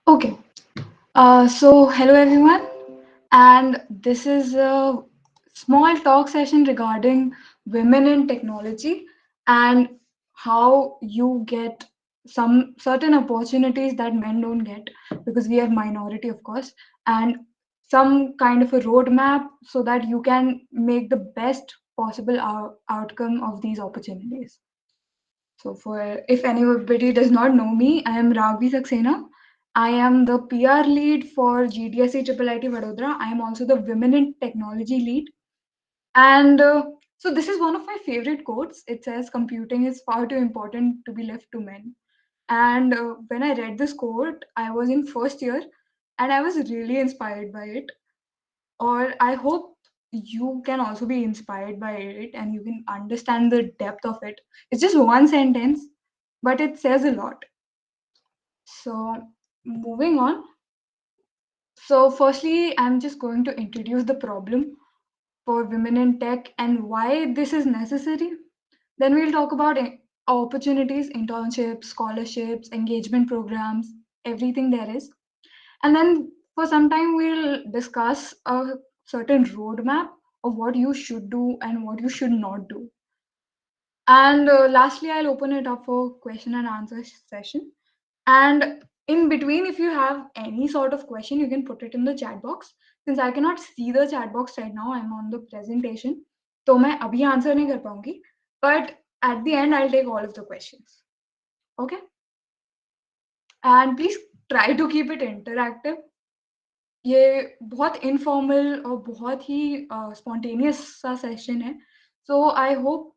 Okay. So hello everyone, and this is a small talk session regarding women in technology and how you get some certain opportunities that men don't get because we are minority, of course, and some kind of a roadmap so that you can make the best possible outcome of these opportunities. So, for if anybody does not know me, I am Ragvi Saxena. I am the PR lead for GDSE Triple IT Vadodara. I am also the Women in Technology lead. And so, this is one of my favorite quotes. It says, "Computing is far too important to be left to men." And when I read this quote, I was in first year and I was really inspired by it. Or I hope you can also be inspired by it and you can understand the depth of it. It's just one sentence, but it says a lot. So, moving on. So, firstly, I'm just going to introduce the problem for women in tech and why this is necessary. Then we'll talk about opportunities, internships, scholarships, engagement programs, everything there is. And then for some time, we'll discuss a certain roadmap of what you should do and what you should not do. And lastly, I'll open it up for question and answer session. And in between, if you have any sort of question, you can put it in the chat box. Since I cannot see the chat box right now, I'm on the presentation. तो मैं अभी answer नहीं कर पाऊंगी. But at the end, I'll take all of the questions. Okay? And please try to keep it interactive. ये बहुत informal और बहुत ही स्पॉन्टेनियस सा सेशन है सो आई होप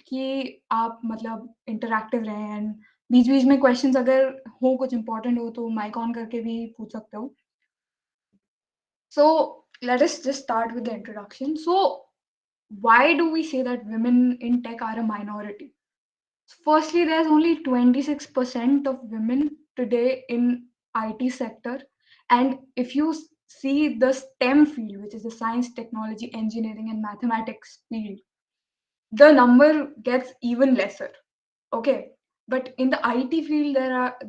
कि आप मतलब इंटरैक्टिव रहें एंड बीच बीच में क्वेश्चंस अगर हो कुछ इंपॉर्टेंट हो तो माइक ऑन करके भी पूछ सकते हो so let us just start with the introduction so why do we say that women in tech are a minority? Firstly, there's only 26% of women today in IT sector. And if you see the STEM field, which is the science, technology, engineering, and mathematics field, the number gets even lesser. Okay. But in the IT field,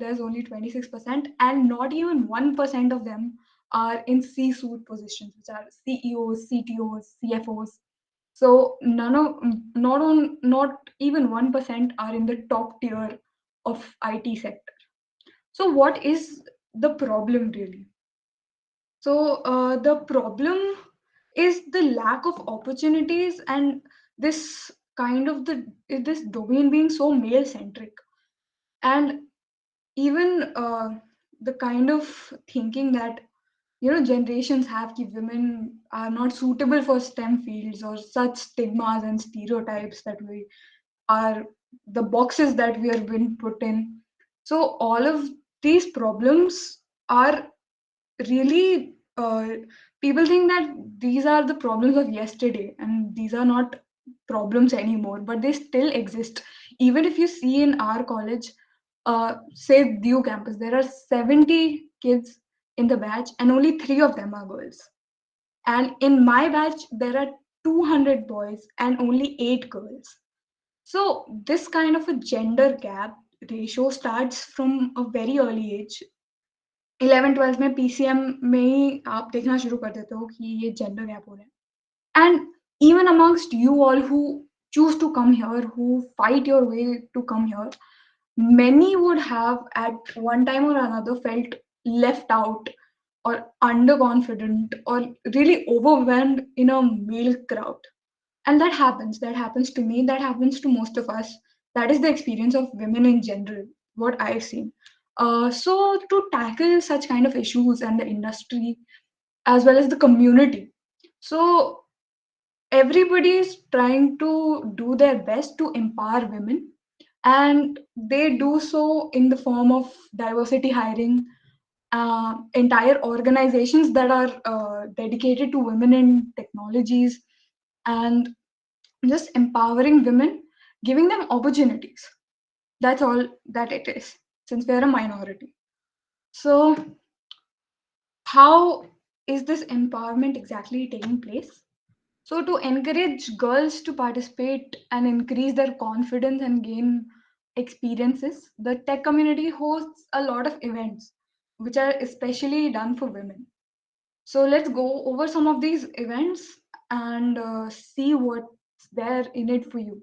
there's only 26%, and not even 1% of them are in C-suite positions, which are CEOs, CTOs, CFOs. So not even 1% are in the top tier of IT sector. So what is the problem really? So the problem is the lack of opportunities and this kind of this domain being so male centric and even the kind of thinking that generations have कि women are not suitable for STEM fields or such stigmas and stereotypes that we are the boxes that we are being put in. So all of these problems are really people think that these are the problems of yesterday and these are not problems anymore, but they still exist. Even if you see in our college, say DU campus, there are 70 kids in the batch and only three of them are girls. And in my batch, there are 200 boys and only eight girls. So this kind of a gender gap ratio starts from a very early age. 11th 12th में PCM में ही आप देखना शुरू कर देते हो कि ये जेंडर गैप हो रहा है and even amongst you all who choose to come here, who fight your way to come here, many would have at one time or another felt left out or underconfident or really overwhelmed in a male crowd. And that happens to me, that happens to most of us. That is the experience of women in general, what I've seen. So to tackle such kind of issues and the industry as well as the community, so everybody is trying to do their best to empower women, and they do so in the form of diversity hiring, entire organizations that are dedicated to women in technologies, and just empowering women, giving them opportunities. That's all that it is, since we're a minority. So, how is this empowerment exactly taking place? So, to encourage girls to participate and increase their confidence and gain experiences, the tech community hosts a lot of events. which are especially done for women. So let's go over some of these events and see what's there in it for you.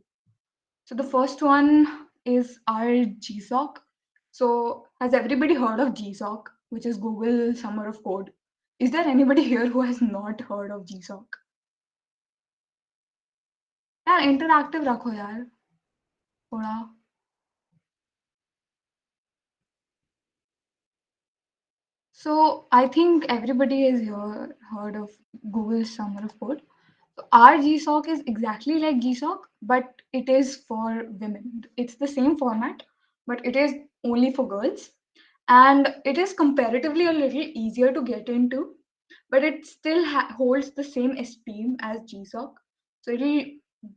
So the first one is our GSOC. So has everybody heard of GSOC, which is Google Summer of Code? Is there anybody here who has not heard of GSOC? यार interactive रखो यार थोड़ा. So I think everybody has heard of Google Summer of Code. So our GSOC is exactly like GSOC, but it is for women. It's the same format, but it is only for girls. And it is comparatively a little easier to get into, but it still holds the same esteem as GSOC. So it'll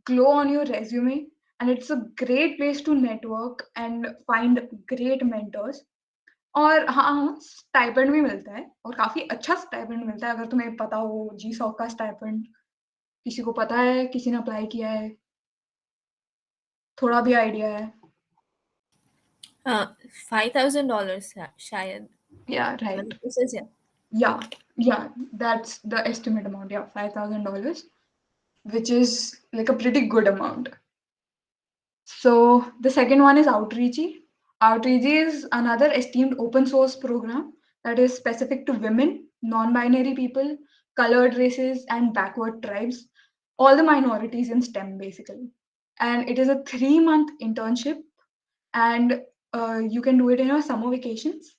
glow on your resume, and it's a great place to network and find great mentors. और हाँ, stipend भी मिलता है और काफ़ी अच्छा stipend मिलता है अगर तुम्हें पता हो जीसॉक का स्टाइपेंड किसी को पता है, किसी ने अप्लाई किया है, थोड़ा भी आइडिया है? $5,000 शायद. या मैंने राइट. उसे से या या दैट्स द एस्टिमेट अमाउंट. या $5,000, which is like a pretty good amount. So the second one is Outreachy. Outreachy is another esteemed open source program that is specific to women, non-binary people, colored races, and backward tribes, all the minorities in STEM basically. And it is a 3-month internship, and you can do it in your summer vacations.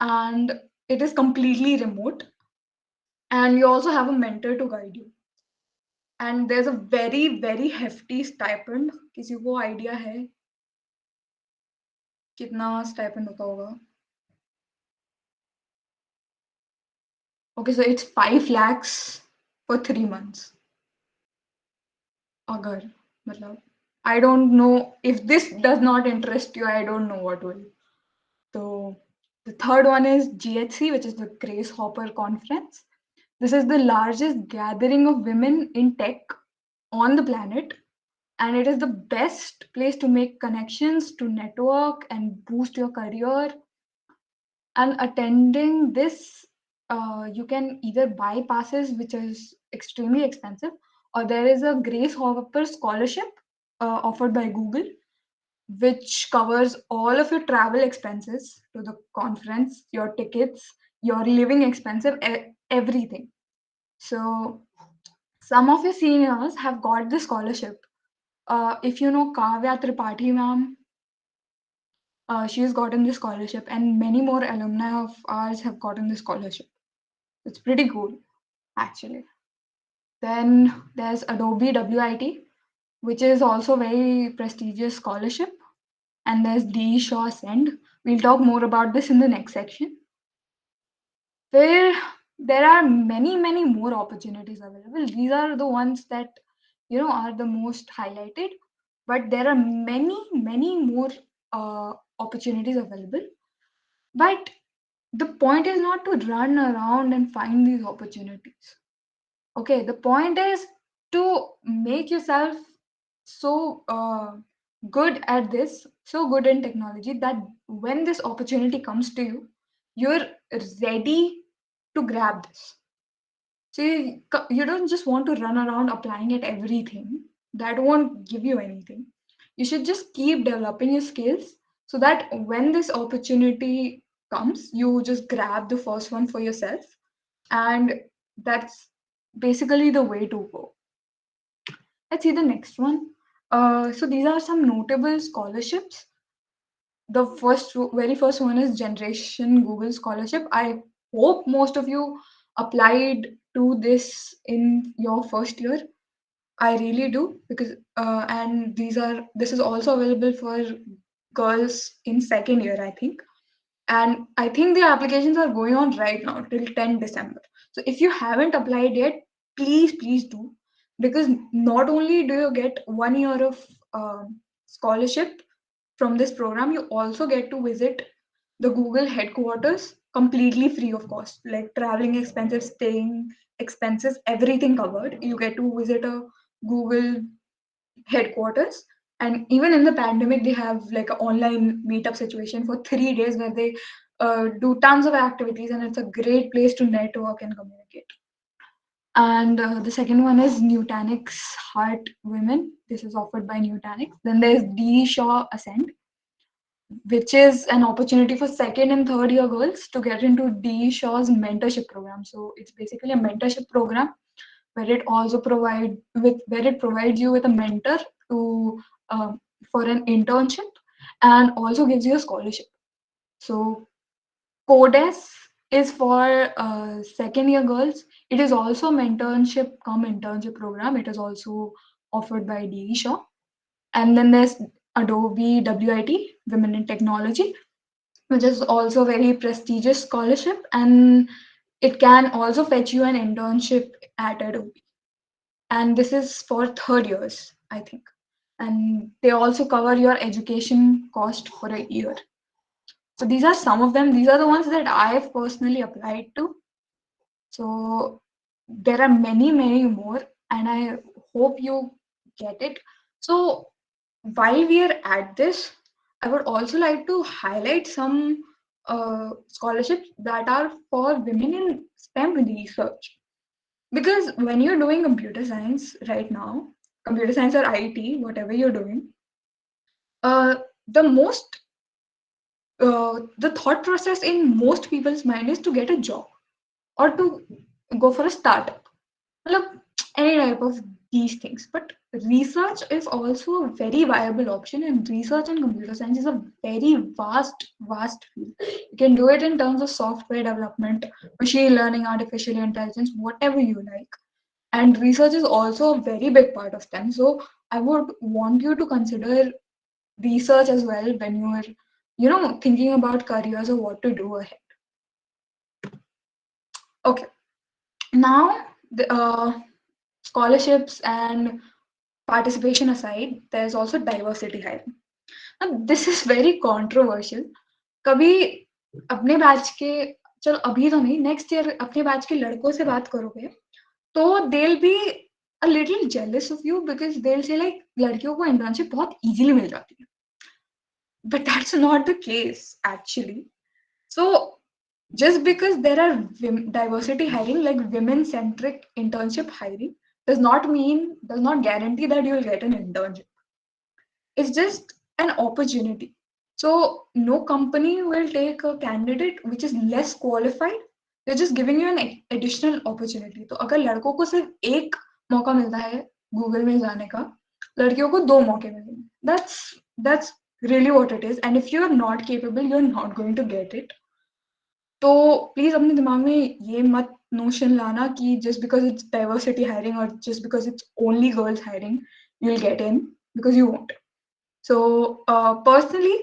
And it is completely remote, and you also have a mentor to guide you. And there's a very very hefty stipend. किसी को idea है कितना stipend होता होगा? Okay, so it's 5 lakhs for 3 months. अगर मतलब I don't know if this does not interest you, I don't know what will. So the third one is GHC, which is the Grace Hopper Conference. This is the largest gathering of women in tech on the planet, and it is the best place to make connections, to network, and boost your career. And attending this, you can either buy passes, which is extremely expensive, or there is a Grace Hopper scholarship offered by Google, which covers all of your travel expenses to the conference, your tickets, your living expenses, everything. So some of your seniors have got the scholarship. If you know Kavya Tripathi ma'am, she's gotten the scholarship, and many more alumni of ours have gotten the scholarship. It's pretty cool, actually. Then there's Adobe WIT, which is also very prestigious scholarship. And there's D. Shaw Send. We'll talk more about this in the next section. Where there are many, many more opportunities available. These are the ones that are the most highlighted, but there are many, many more opportunities available. But the point is not to run around and find these opportunities. Okay, the point is to make yourself so good at this, so good in technology that when this opportunity comes to you, you're ready to grab this. So you don't just want to run around applying at everything. That won't give you anything. You should just keep developing your skills so that when this opportunity comes, you just grab the first one for yourself. And that's basically the way to go. Let's see the next one. So these are some notable scholarships. The very first one is Generation Google Scholarship. I hope most of you applied to this in your first year. I really do because and this is also available for girls in second year, I think. And I think the applications are going on right now till 10 December. So if you haven't applied yet, please do, because not only do you get 1 year of scholarship from this program, you also get to visit the Google headquarters completely free of cost, like traveling expenses, staying expenses, everything covered. You get to visit a Google headquarters. And even in the pandemic, they have like an online meetup situation for 3 days where they do tons of activities, and it's a great place to network and communicate. And the second one is Nutanix Heart Women. This is offered by Nutanix. Then there's D Shaw Ascent, which is an opportunity for second and third year girls to get into D Shaw's mentorship program. So it's basically a mentorship program where it provides you with a mentor to for an internship, and also gives you a scholarship. So CODES is for second year girls. It is also a mentorship come internship program. It is also offered by DE Shaw. And then there's Adobe WIT, Women in Technology, which is also a very prestigious scholarship, and it can also fetch you an internship at Adobe. And this is for third years, I think. And they also cover your education cost for a year. So these are some of them. These are the ones that I've personally applied to. So there are many, many more, and I hope you get it. So while we are at this, I would also like to highlight some scholarships that are for women in STEM research. Because when you're doing computer science right now, computer science or IT, whatever you're doing, uh, the most the thought process in most people's mind is to get a job or to go for a startup. Look, any type of these things. But research is also a very viable option, and research in computer science is a very vast field. You can do it in terms of software development, machine learning, artificial intelligence, whatever you like. And research is also a very big part of them. So I would want you to consider research as well when you are, thinking about careers or what to do ahead. Okay, now the scholarships and participation aside, there's also diversity hiring. Now, this is very controversial. कभी अपने batch के चलो अभी तो नहीं next year अपने batch के लड़कों से बात करोगे तो they'll be a little jealous of you because they'll say like लड़कियों को इंटर्नशिप बहुत easily मिल जाती है. But that's not the case actually. So just because there are diversity hiring, like women centric internship hiring, does not guarantee that you'll get an internship. It's just an opportunity. So no company will take a candidate which is less qualified. They're just giving you an additional opportunity. तो अगर लड़कों को सिर्फ एक मौका मिलता है Google में जाने का, लड़कियों को दो मौके मिलेंगे. That's really what it is. And if you're not capable, you're not going to get it. तो प्लीज अपने दिमाग में ये मत नोशन लाना कि just because it's diversity hiring और just because it's only girls hiring you will get in because you want. So personally,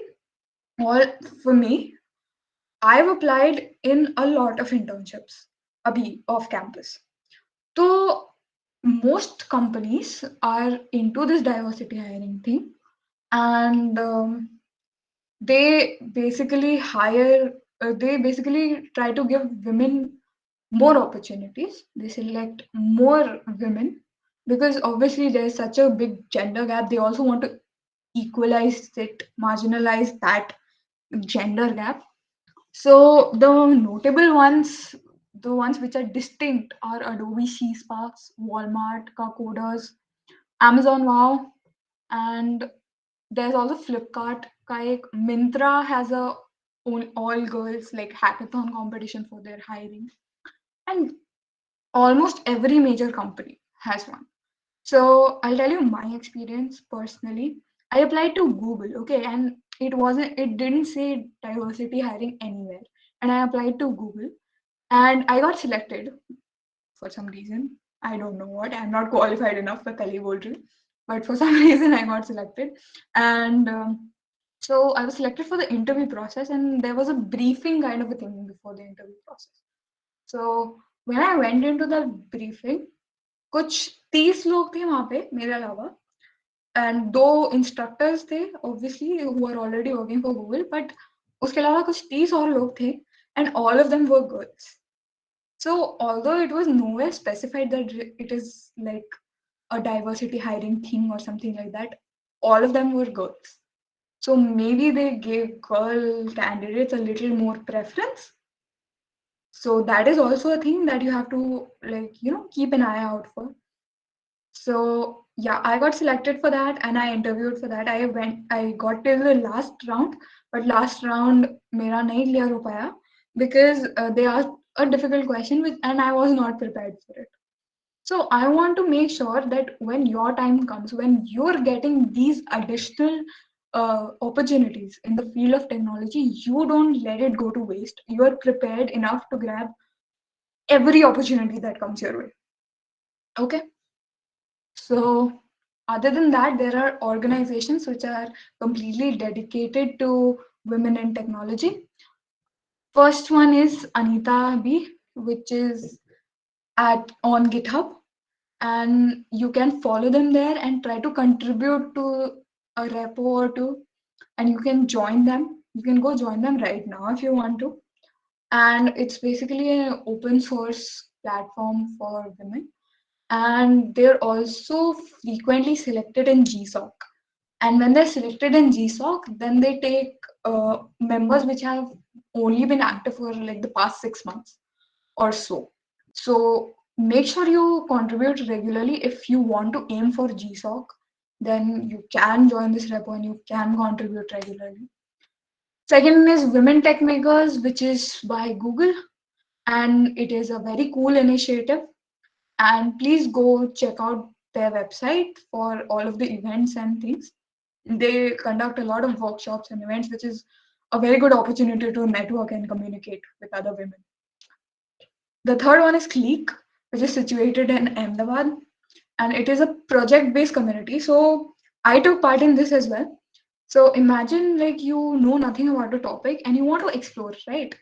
or for me, I've applied in a lot of internships abhi off campus. So most companies are into this diversity hiring thing, and they basically they basically try to give women more opportunities. They select more women because obviously there's such a big gender gap. They also want to equalize it, marginalize that gender gap. So the notable ones, the ones which are distinct, are Adobe C Sparks, Walmart, Coders, Amazon Wow, and there's also Flipkart. का एक Myntra has a all girls like hackathon competition for their hiring, and almost every major company has one. So I'll tell you my experience personally. I applied to Google, okay, and it didn't say diversity hiring anywhere. And I applied to Google and I got selected for some reason. I don't know what. I'm not qualified enough for Tele but for some reason I got selected. And so I was selected for the interview process, and there was a briefing kind of a thing before the interview process. So when I went into the briefing, कुछ 30 लोग थे वहाँ पे मेरे अलावा, and दो instructors थे obviously who are already working for Google, but उसके अलावा कुछ 30 और लोग थे, and all of them were girls. So although it was nowhere specified that it is like a diversity hiring thing or something like that, all of them were girls. So maybe they gave girl candidates a little more preference. So that is also a thing that you have to, like, keep an eye out for. So yeah, I got selected for that and I interviewed for that. I got till the last round, but last round mera nahi clear ho paya because they asked a difficult question which, and I was not prepared for it. So I want to make sure that when your time comes, when you're getting these additional opportunities in the field of technology, you don't let it go to waste. You are prepared enough to grab every opportunity that comes your way. Okay. So, other than that, there are organizations which are completely dedicated to women in technology. First one is Anita B, which is at on GitHub, and you can follow them there and try to contribute to a repo or two, and you can join them. You can go join them right now if you want to. And it's basically an open source platform for women, and they're also frequently selected in GSOC. And when they're selected in GSOC, then they take members which have only been active for like the past 6 months or so. So make sure you contribute regularly if you want to aim for GSOC. Then you can join this repo and you can contribute regularly. Second is Women Tech Makers, which is by Google, and it is a very cool initiative. And please go check out their website for all of the events and things. They conduct a lot of workshops and events, which is a very good opportunity to network and communicate with other women. The third one is Clique, which is situated in Ahmedabad, and it is a project-based community. So I took part in this as well. So imagine like you know nothing about a topic and you want to explore, right?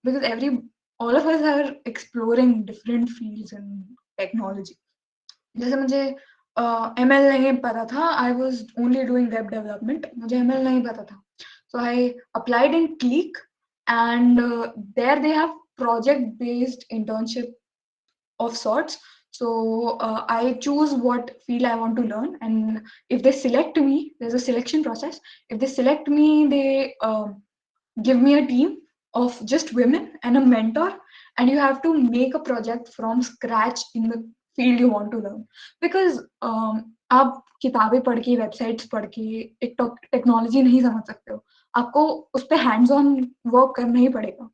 Because all of us are exploring different fields in technology. जैसे मुझे ML नहीं पता था, I was only doing web development. मुझे ML नहीं पता था. So I applied in Click, and there they have project-based internship of sorts. So I choose what field I want to learn, and if they select me, there's a selection process. If they select me, they give me a team of just women and a mentor, and you have to make a project from scratch in the field you want to learn. Because आप किताबें पढ़ के websites पढ़ के एक technology नहीं समझ सकते हो, आपको उस पर हैंड्स ऑन वर्क करना ही पड़ेगा.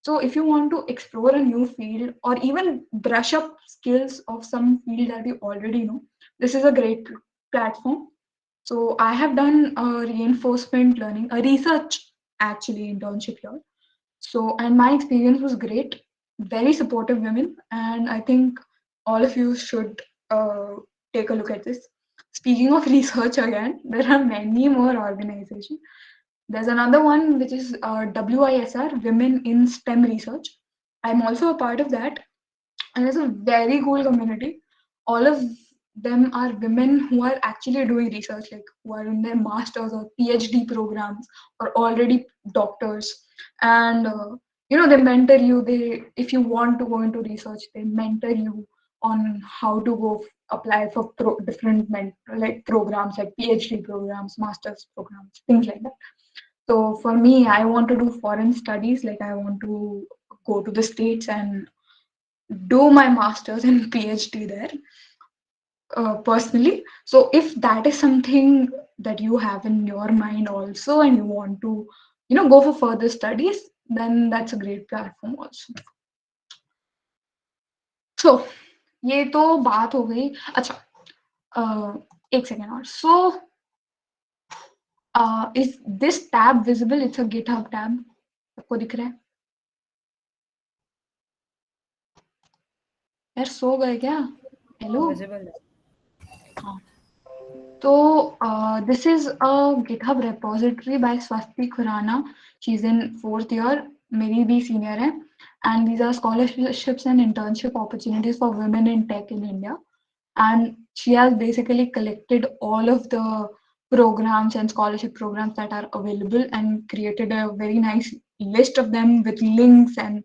So if you want to explore a new field or even brush up skills of some field that you already know, this is a great platform. So I have done a reinforcement learning, a research actually internship here. So and my experience was great, very supportive women, and I think all of you should take a look at this. Speaking of research again, there are many more organizations. There's another one which is WISR, Women in STEM Research. I'm also a part of that, and it's a very cool community. All of them are women who are actually doing research, like who are in their masters or PhD programs or already doctors, and they mentor you. They, if you want to go into research, they mentor you on how to go apply for different like programs, like PhD programs, masters programs, things like that. So for me, I want to do foreign studies. Like I want to go to the States and do my master's and PhD there personally. So if that is something that you have in your mind also and you want to, go for further studies, then that's a great platform also. So ये तो बात हो गई. अच्छा, एक second और. So is this tab visible? It's a GitHub tab. आपको दिख रहा है? यार सो गए क्या? हेलो. Visible. हाँ. So this is a GitHub repository by Swasti Khurana. She's in fourth year, maybe be senior hai. And these are scholarships and internship opportunities for women in tech in India. And she has basically collected all of the programs and scholarship programs that are available and created a very nice list of them with links and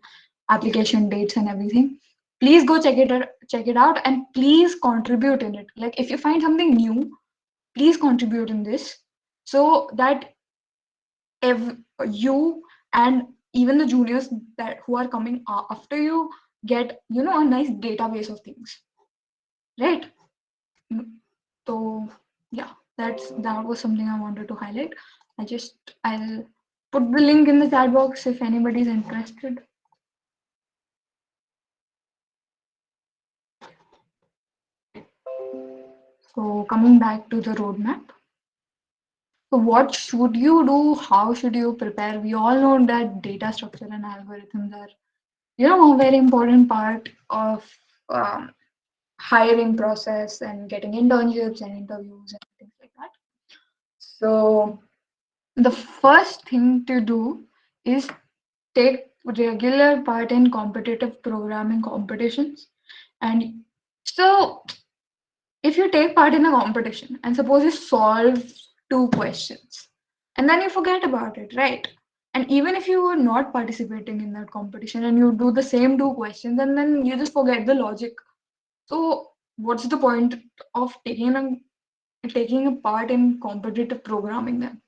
application dates and everything. Please go check it out, and please contribute in it. Like if you find something new, please contribute in this so that you and even the juniors that who are coming after you get a nice database of things, right? Mm, so yeah, that was something I wanted to highlight. I'll put the link in the chat box if anybody's interested. So coming back to the roadmap, so what should you do? How should you prepare? We all know that data structure and algorithms are a very important part of um, hiring process and getting internships and interviews and things like that. So the first thing to do is take regular part in competitive programming competitions. And so if you take part in a competition and suppose you solve two questions and then you forget about it, right? And even if you were not participating in that competition and you do the same two questions and then you just forget the logic. So what's the point of taking a part in competitive programming then?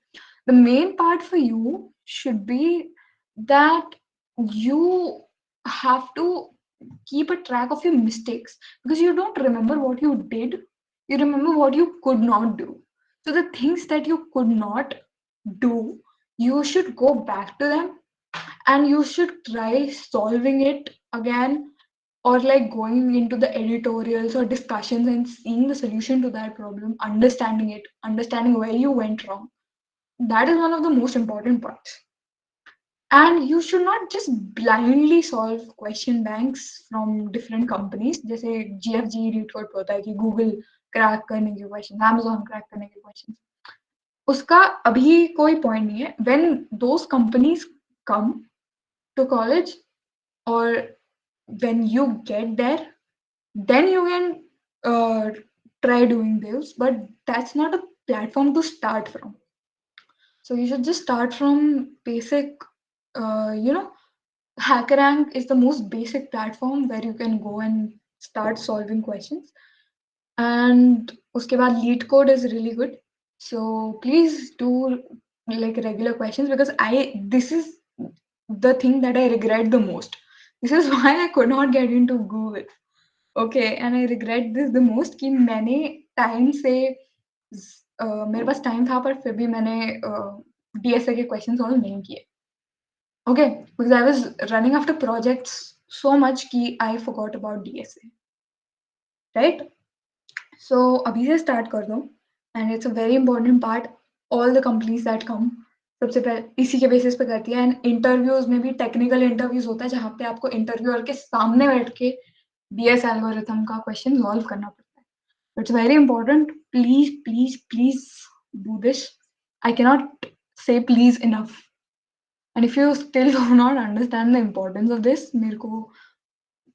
The main part for you should be that you have to keep a track of your mistakes because you don't remember what you did, you remember what you could not do. So the things that you could not do, you should go back to them and you should try solving it again, or like going into the editorials or discussions and seeing the solution to that problem, understanding it, understanding where you went wrong. That is one of the most important parts. And you should not just blindly solve question banks from different companies. जैसे GFG read code पे होता है कि Google crack करने के question, Amazon crack करने के question, उसका अभी कोई पॉइंट नहीं है. When those companies come to college, or when you get there, then you can uh, try doing this, but that's not a platform to start from. So you should just start from basic, you know, HackerRank is the most basic platform where you can go and start solving questions. And uske baad lead code is really good. So please do like regular questions, because this is the thing that I regret the most. This is why I could not get into Google. Okay, and I regret this the most कि मैंने time से मेरे पास time था पर फिर भी मैंने DSA के क्वेश्चन सॉल्व नहीं किए. Okay, because I was running after projects so much कि I forgot about DSA, right? So अभी से start कर दो, and it's a very important part. All the companies that come सबसे पहले इसी के बेसिस पे करती है. एंड इंटरव्यूज में भी टेक्निकल इंटरव्यूज होता है जहाँ पे आपको इंटरव्यूअर के सामने बैठ के डीएस एल्गोरिथम का क्वेश्चन सॉल्व करना पड़ता है. It's very important. Please, please, please do this. I cannot say please enough. And if you still do not understand the importance of this, मेरे को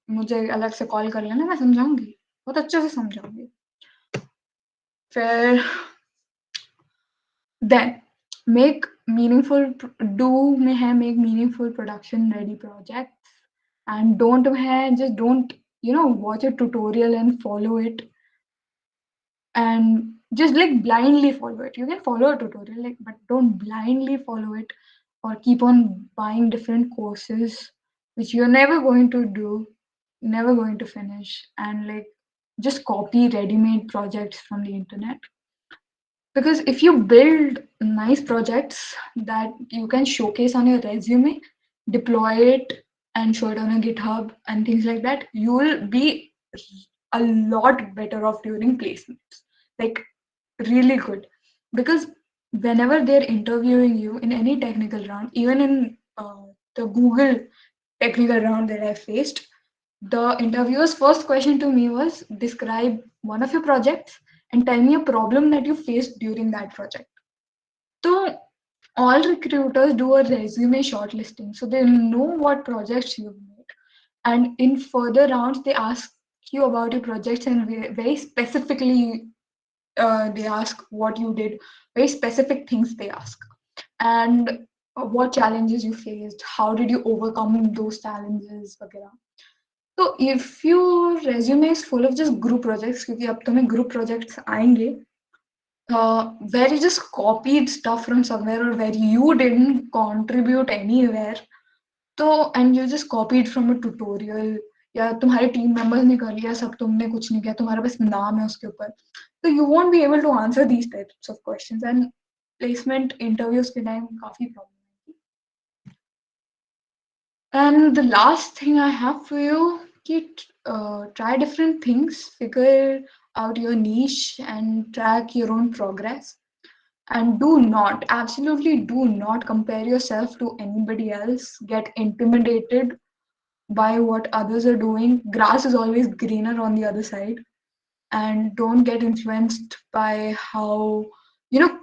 मुझे अलग से कॉल कर लेना, मैं समझाऊंगी, बहुत अच्छे से समझाऊंगी. फिर then make meaningful do में है make meaningful production ready projects, and don't में है just don't watch a tutorial and follow it, and just like blindly follow it. You can follow a tutorial, like, but don't blindly follow it or keep on buying different courses which you're never going to do, never going to finish, and like just copy ready-made projects from the internet. Because if you build nice projects that you can showcase on your resume, deploy it and show it on a GitHub and things like that, you will be a lot better off during placements. Like really good. Because whenever they're interviewing you in any technical round, even in the Google technical round that I faced, the interviewer's first question to me was describe one of your projects and tell me a problem that you faced during that project. So all recruiters do a resume shortlisting, so they know what projects you've made. And in further rounds, they ask you about your projects and very specifically they ask what you did, very specific things they ask, and what challenges you faced, how did you overcome those challenges, वगैरह. So if your resume is full of just group projects, क्योंकि अब तुम्हें group projects आएंगे, where you just copied stuff from somewhere or where you didn't contribute anywhere, तो and you just copied from a tutorial या तुम्हारे team members ने कर लिया सब तुमने कुछ नहीं किया तुम्हारा बस नाम है उसके ऊपर तो you won't be able to answer these types of questions and placement interviews के टाइम काफी प्रॉब्लम है and the last thing I have for you कि try different things figure out your niche and track your own progress and do not absolutely do not compare yourself to anybody else get intimidated by what others are doing grass is always greener on the other side and don't get influenced by how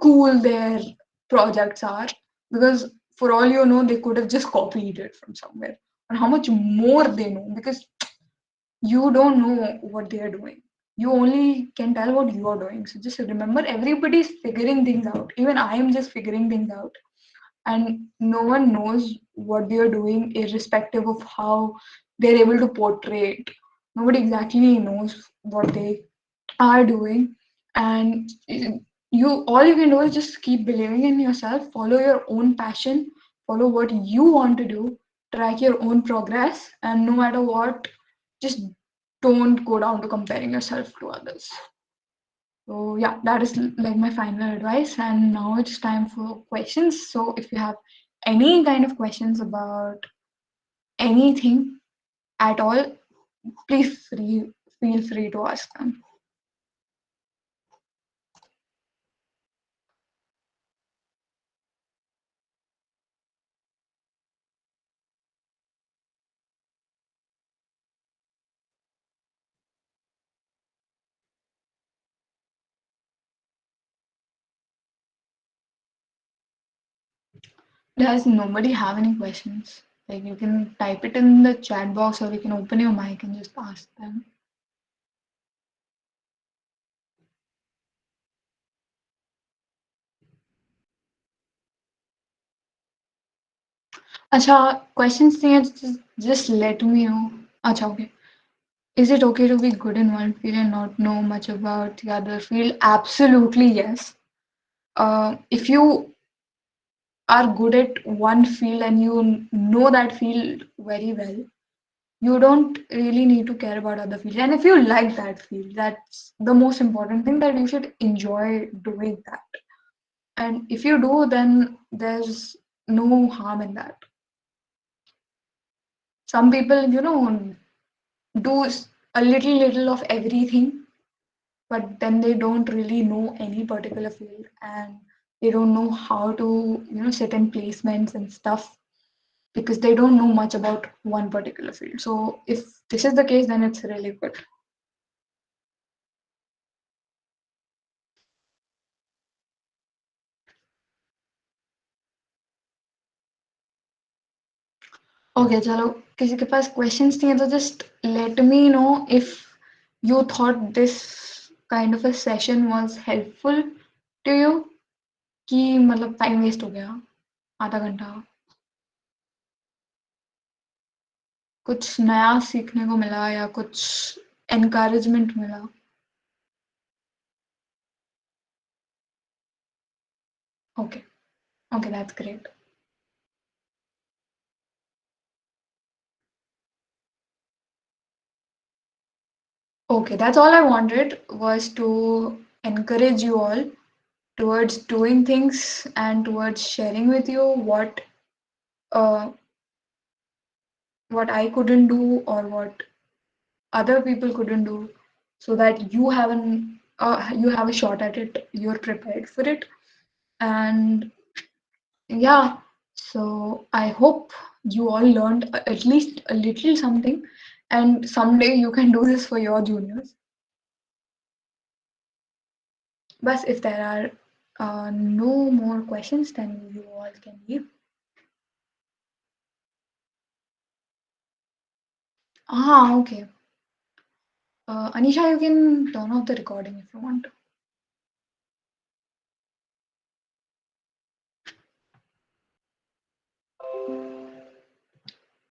cool their projects are because for all you know they could have just copied it from somewhere and how much more they know because you don't know what they are doing. You only can tell what you are doing. So just remember, everybody's figuring things out. Even I am just figuring things out. And no one knows what they are doing, irrespective of how they're able to portray it. Nobody exactly knows what they are doing. And you all you can do is just keep believing in yourself, follow your own passion, follow what you want to do, track your own progress, and no matter what, just don't go down to comparing yourself to others. So yeah, that is like my final advice. And now it's time for questions. So if you have any kind of questions about anything at all, please feel free to ask them. Does nobody have any questions? Like you can type it in the chat box or you can open your mic and just ask them. Acha, questions नहीं है just let me know. Acha, okay. Is it okay to be good in one field and not know much about the other field? Absolutely yes. If you are good at one field and you know that field very well, you don't really need to care about other fields. And if you like that field, that's the most important thing that you should enjoy doing that. And if you do, then there's no harm in that. Some people, do a little of everything, but then they don't really know any particular field and they don't know how to, sit in placements and stuff because they don't know much about one particular field. So if this is the case, then it's really good. Okay, चलो किसी के पास questions नहीं है तो just let me know if you thought this kind of a session was helpful to you कि मतलब time waste हो गया आधा घंटा कुछ नया सीखने को मिला या कुछ encouragement मिला. Okay, okay, that's great. Okay, that's all I wanted was to encourage you all towards doing things and towards sharing with you uh, what I couldn't do or what other people couldn't do, so that you have a shot at it. You're prepared for it, and yeah. So I hope you all learned at least a little something, and someday you can do this for your juniors. But if there are no more questions, then you all can leave. Ah, okay. Anisha, you can turn off the recording if you want.